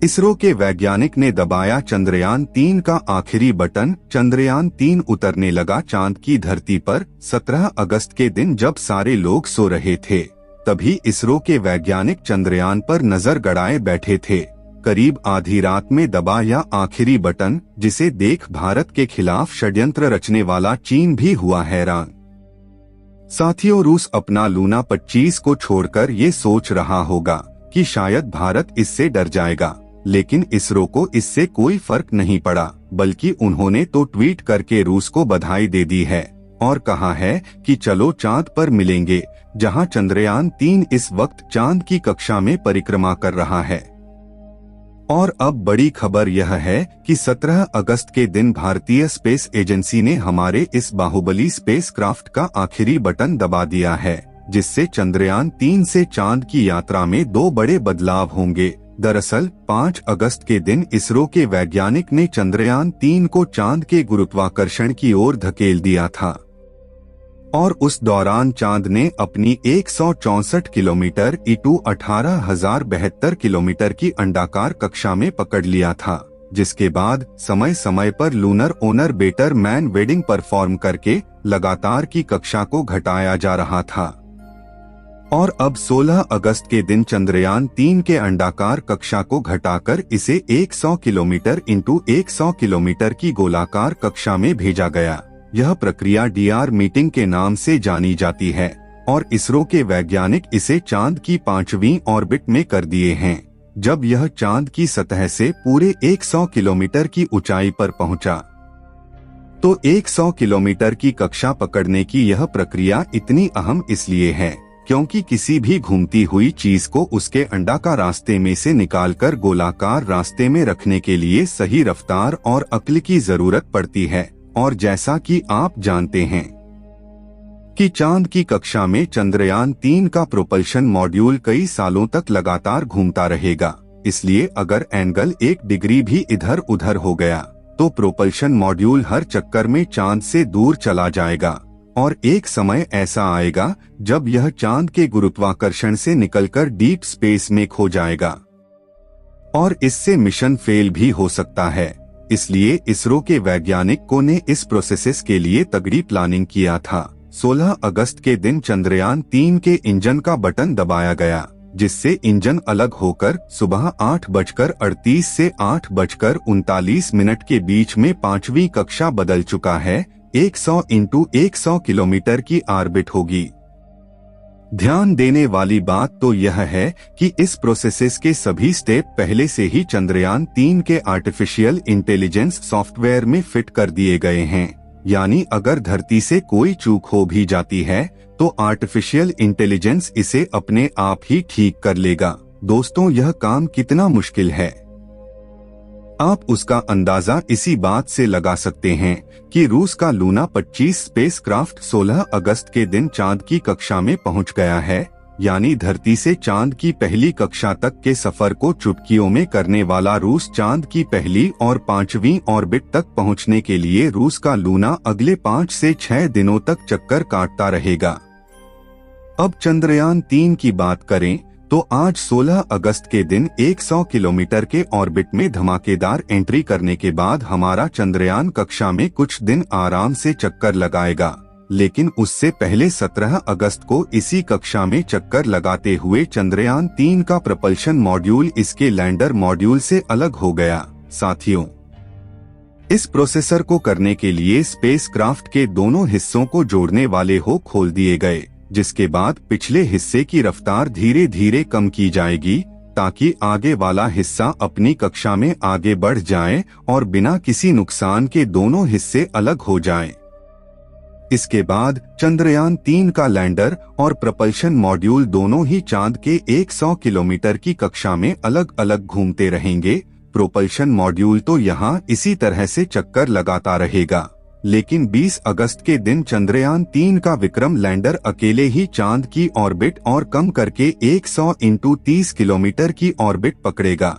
इसरो के वैज्ञानिक ने दबाया चंद्रयान-3 का आखिरी बटन। चंद्रयान-3 उतरने लगा चांद की धरती पर। 17 अगस्त के दिन जब सारे लोग सो रहे थे, तभी इसरो के वैज्ञानिक चंद्रयान पर नजर गड़ाए बैठे थे। करीब आधी रात में दबा यह आखिरी बटन, जिसे देख भारत के खिलाफ षड्यंत्र रचने वाला चीन भी हुआ हैरान। साथियों, रूस अपना लूना 25 को छोड़कर ये सोच रहा होगा कि शायद भारत इससे डर जाएगा, लेकिन इसरो को इससे कोई फर्क नहीं पड़ा, बल्कि उन्होंने तो ट्वीट करके रूस को बधाई दे दी है और कहा है कि चलो चांद पर मिलेंगे, जहां चंद्रयान-3 इस वक्त चांद की कक्षा में परिक्रमा कर रहा है। और अब बड़ी खबर यह है कि 17 अगस्त के दिन भारतीय स्पेस एजेंसी ने हमारे इस बाहुबली स्पेसक्राफ्ट का आखिरी बटन दबा दिया है, जिससे चंद्रयान-3 से चांद की यात्रा में 2 बड़े बदलाव होंगे। दरअसल 5 अगस्त के दिन इसरो के वैज्ञानिक ने चंद्रयान-3 को चांद के गुरुत्वाकर्षण की ओर धकेल दिया था और उस दौरान चांद ने अपनी 164 किलोमीटर ईटू 18,072 किलोमीटर की अंडाकार कक्षा में पकड़ लिया था, जिसके बाद समय समय पर lunar owner better man wedding perform करके लगातार की कक्षा को घटाया जा रहा था। और अब 16 अगस्त के दिन चंद्रयान-3 के अंडाकार कक्षा को घटाकर इसे 100 किलोमीटर इंटू 100 किलोमीटर की गोलाकार कक्षा में भेजा गया। यह प्रक्रिया डीआर मीटिंग के नाम से जानी जाती है और इसरो के वैज्ञानिक इसे चांद की 5वीं ऑर्बिट में कर दिए हैं। जब यह चांद की सतह से पूरे 100 किलोमीटर की ऊंचाई पर पहुंचा, तो 100 किलोमीटर की कक्षा पकड़ने की यह प्रक्रिया इतनी अहम इसलिए है क्योंकि किसी भी घूमती हुई चीज को उसके अंडाकार रास्ते में से निकालकर गोलाकार रास्ते में रखने के लिए सही रफ्तार और अक्ल की जरूरत पड़ती है। और जैसा कि आप जानते हैं कि चांद की कक्षा में चंद्रयान-3 का प्रोपल्शन मॉड्यूल कई सालों तक लगातार घूमता रहेगा, इसलिए अगर एंगल 1 डिग्री भी इधर उधर हो गया तो प्रोपल्शन मॉड्यूल हर चक्कर में चांद से दूर चला जाएगा और एक समय ऐसा आएगा जब यह चांद के गुरुत्वाकर्षण से निकलकर डीप स्पेस में खो जाएगा और इससे मिशन फेल भी हो सकता है। इसलिए इसरो के वैज्ञानिकों ने इस प्रोसेस के लिए तगड़ी प्लानिंग किया था। 16 अगस्त के दिन चंद्रयान-3 के इंजन का बटन दबाया गया, जिससे इंजन अलग होकर सुबह 8:38 से 8:39 के बीच में 5वीं कक्षा बदल चुका है। 100 इंटू 100 किलोमीटर की ऑर्बिट होगी। ध्यान देने वाली बात तो यह है कि इस प्रोसेस के सभी स्टेप पहले से ही चंद्रयान-3 के आर्टिफिशियल इंटेलिजेंस सॉफ्टवेयर में फिट कर दिए गए हैं। यानी अगर धरती से कोई चूक हो भी जाती है तो आर्टिफिशियल इंटेलिजेंस इसे अपने आप ही ठीक कर लेगा। दोस्तों, यह काम कितना मुश्किल है आप उसका अंदाजा इसी बात से लगा सकते हैं कि रूस का लूना 25 स्पेसक्राफ्ट 16 अगस्त के दिन चांद की कक्षा में पहुंच गया है। यानी धरती से चांद की पहली कक्षा तक के सफर को चुटकियों में करने वाला रूस चांद की पहली और 5वीं ऑर्बिट तक पहुंचने के लिए रूस का लूना अगले 5 से 6 दिनों तक चक्कर काटता रहेगा। अब चंद्रयान-3 की बात करें तो आज 16 अगस्त के दिन 100 किलोमीटर के ऑर्बिट में धमाकेदार एंट्री करने के बाद हमारा चंद्रयान कक्षा में कुछ दिन आराम से चक्कर लगाएगा, लेकिन उससे पहले 17 अगस्त को इसी कक्षा में चक्कर लगाते हुए चंद्रयान-3 का प्रपल्शन मॉड्यूल इसके लैंडर मॉड्यूल से अलग हो गया। साथियों, इस प्रोसेसर को करने के लिए स्पेसक्राफ्ट के दोनों हिस्सों को जोड़ने वाले होल खोल दिए गए, जिसके बाद पिछले हिस्से की रफ्तार धीरे धीरे कम की जाएगी ताकि आगे वाला हिस्सा अपनी कक्षा में आगे बढ़ जाए और बिना किसी नुकसान के दोनों हिस्से अलग हो जाएं। इसके बाद चंद्रयान-3 का लैंडर और प्रपल्शन मॉड्यूल दोनों ही चांद के 100 किलोमीटर की कक्षा में अलग अलग घूमते रहेंगे। प्रोपल्शन मॉड्यूल तो यहाँ इसी तरह से चक्कर लगाता रहेगा, लेकिन 20 अगस्त के दिन चंद्रयान-3 का विक्रम लैंडर अकेले ही चांद की ऑर्बिट और कम करके 100 इंटू 30 किलोमीटर की ऑर्बिट पकड़ेगा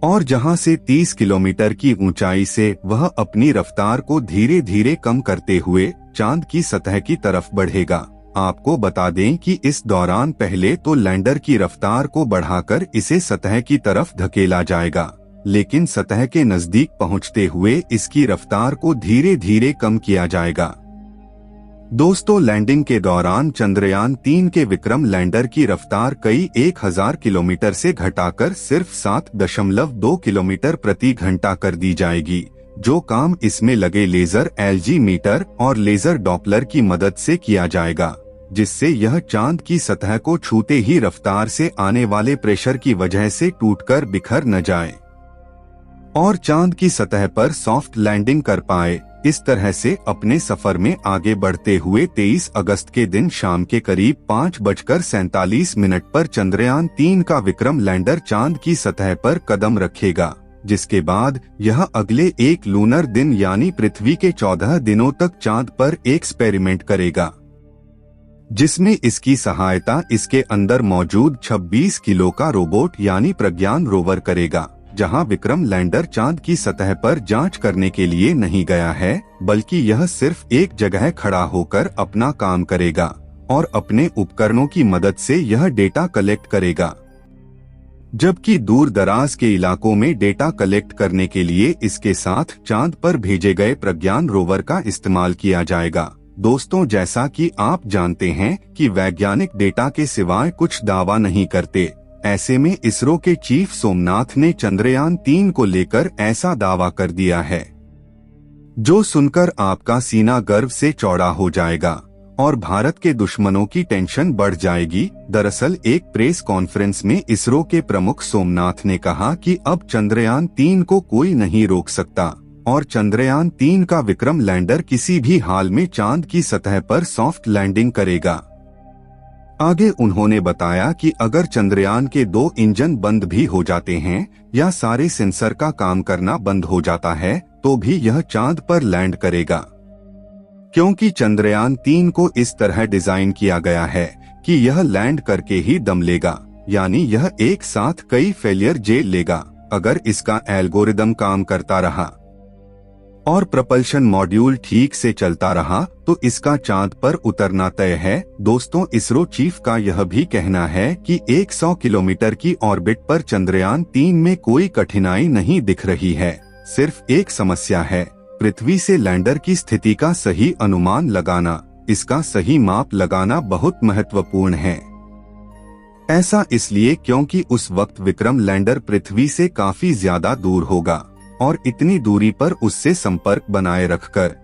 और जहां से 30 किलोमीटर की ऊंचाई से वह अपनी रफ्तार को धीरे धीरे कम करते हुए चांद की सतह की तरफ बढ़ेगा। आपको बता दें कि इस दौरान पहले तो लैंडर की रफ्तार को बढ़ाकर इसे सतह की तरफ धकेला जाएगा, लेकिन सतह के नजदीक पहुंचते हुए इसकी रफ्तार को धीरे धीरे कम किया जाएगा। दोस्तों, लैंडिंग के दौरान चंद्रयान 3 के विक्रम लैंडर की रफ्तार कई 1000 किलोमीटर से घटाकर सिर्फ 7.2 किलोमीटर प्रति घंटा कर दी जाएगी, जो काम इसमें लगे लेजर एल्जीमीटर और लेजर डॉपलर की मदद से किया जाएगा, जिससे यह चांद की सतह को छूते ही रफ्तार से आने वाले प्रेशर की वजह से टूटकर बिखर न जाए और चांद की सतह पर सॉफ्ट लैंडिंग कर पाए। इस तरह से अपने सफर में आगे बढ़ते हुए 23 अगस्त के दिन शाम के करीब 5:47 पर चंद्रयान 3 का विक्रम लैंडर चांद की सतह पर कदम रखेगा, जिसके बाद यह अगले एक लूनर दिन यानी पृथ्वी के 14 दिनों तक चांद पर एक्सपेरिमेंट करेगा, जिसमें इसकी सहायता इसके अंदर मौजूद 26 किलो का रोबोट यानी प्रज्ञान रोवर करेगा। जहां विक्रम लैंडर चांद की सतह पर जांच करने के लिए नहीं गया है, बल्कि यह सिर्फ एक जगह खड़ा होकर अपना काम करेगा और अपने उपकरणों की मदद से यह डेटा कलेक्ट करेगा। जबकि दूर दराज के इलाकों में डेटा कलेक्ट करने के लिए इसके साथ चांद पर भेजे गए प्रज्ञान रोवर का इस्तेमाल किया जाएगा। दोस्तों, जैसा कि आप जानते हैं कि वैज्ञानिक डेटा के सिवाय कुछ दावा नहीं करते। ऐसे में इसरो के चीफ सोमनाथ ने चंद्रयान 3 को लेकर ऐसा दावा कर दिया है, जो सुनकर आपका सीना गर्व से चौड़ा हो जाएगा और भारत के दुश्मनों की टेंशन बढ़ जाएगी। दरअसल एक प्रेस कॉन्फ्रेंस में इसरो के प्रमुख सोमनाथ ने कहा कि अब चंद्रयान 3 को कोई नहीं रोक सकता और चंद्रयान 3 का विक्रम लैंडर किसी भी हाल में चांद की सतह पर सॉफ्ट लैंडिंग करेगा। आगे उन्होंने बताया कि अगर चंद्रयान के 2 इंजन बंद भी हो जाते हैं या सारे सेंसर का काम करना बंद हो जाता है, तो भी यह चांद पर लैंड करेगा, क्योंकि चंद्रयान 3 को इस तरह डिजाइन किया गया है कि यह लैंड करके ही दम लेगा, यानी यह एक साथ कई फेलियर झेल लेगा अगर इसका एल्गोरिदम काम करता रहा और प्रपल्शन मॉड्यूल ठीक से चलता रहा तो इसका चांद पर उतरना तय है। दोस्तों, इसरो चीफ का यह भी कहना है कि 100 किलोमीटर की ऑर्बिट पर चंद्रयान 3 में कोई कठिनाई नहीं दिख रही है। सिर्फ एक समस्या है, पृथ्वी से लैंडर की स्थिति का सही अनुमान लगाना। इसका सही माप लगाना बहुत महत्वपूर्ण है। ऐसा इसलिए क्योंकि उस वक्त विक्रम लैंडर पृथ्वी से काफी ज्यादा दूर होगा और इतनी दूरी पर उससे संपर्क बनाए रखकर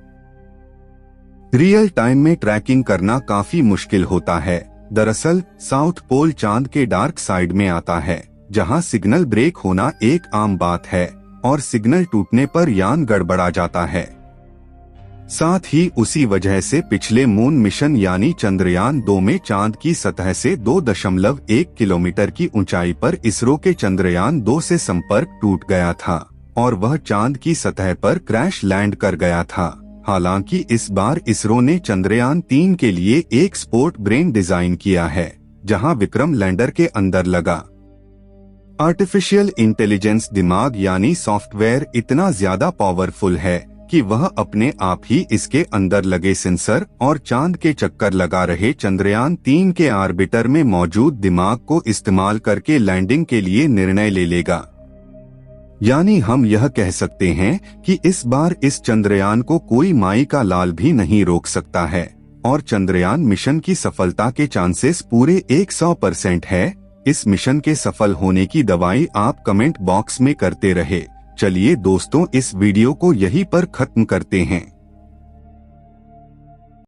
रियल टाइम में ट्रैकिंग करना काफी मुश्किल होता है। दरअसल साउथ पोल चांद के डार्क साइड में आता है, जहां सिग्नल ब्रेक होना एक आम बात है और सिग्नल टूटने पर यान गड़बड़ा जाता है। साथ ही उसी वजह से पिछले मून मिशन यानी चंद्रयान 2 में चांद की सतह से 2.1 किलोमीटर की ऊंचाई पर इसरो के चंद्रयान 2 से संपर्क टूट गया था और वह चांद की सतह पर क्रैश लैंड कर गया था। हालांकि इस बार इसरो ने चंद्रयान 3 के लिए एक स्पोर्ट ब्रेन डिजाइन किया है, जहां विक्रम लैंडर के अंदर लगा आर्टिफिशियल इंटेलिजेंस दिमाग यानी सॉफ्टवेयर इतना ज्यादा पावरफुल है कि वह अपने आप ही इसके अंदर लगे सेंसर और चांद के चक्कर लगा रहे चंद्रयान 3 के ऑर्बिटर में मौजूद दिमाग को इस्तेमाल करके लैंडिंग के लिए निर्णय ले लेगा। यानी हम यह कह सकते हैं कि इस बार इस चंद्रयान को कोई माई का लाल भी नहीं रोक सकता है और चंद्रयान मिशन की सफलता के चांसेस पूरे 100% है। इस मिशन के सफल होने की दवाई आप कमेंट बॉक्स में करते रहे। चलिए दोस्तों, इस वीडियो को यहीं पर खत्म करते हैं।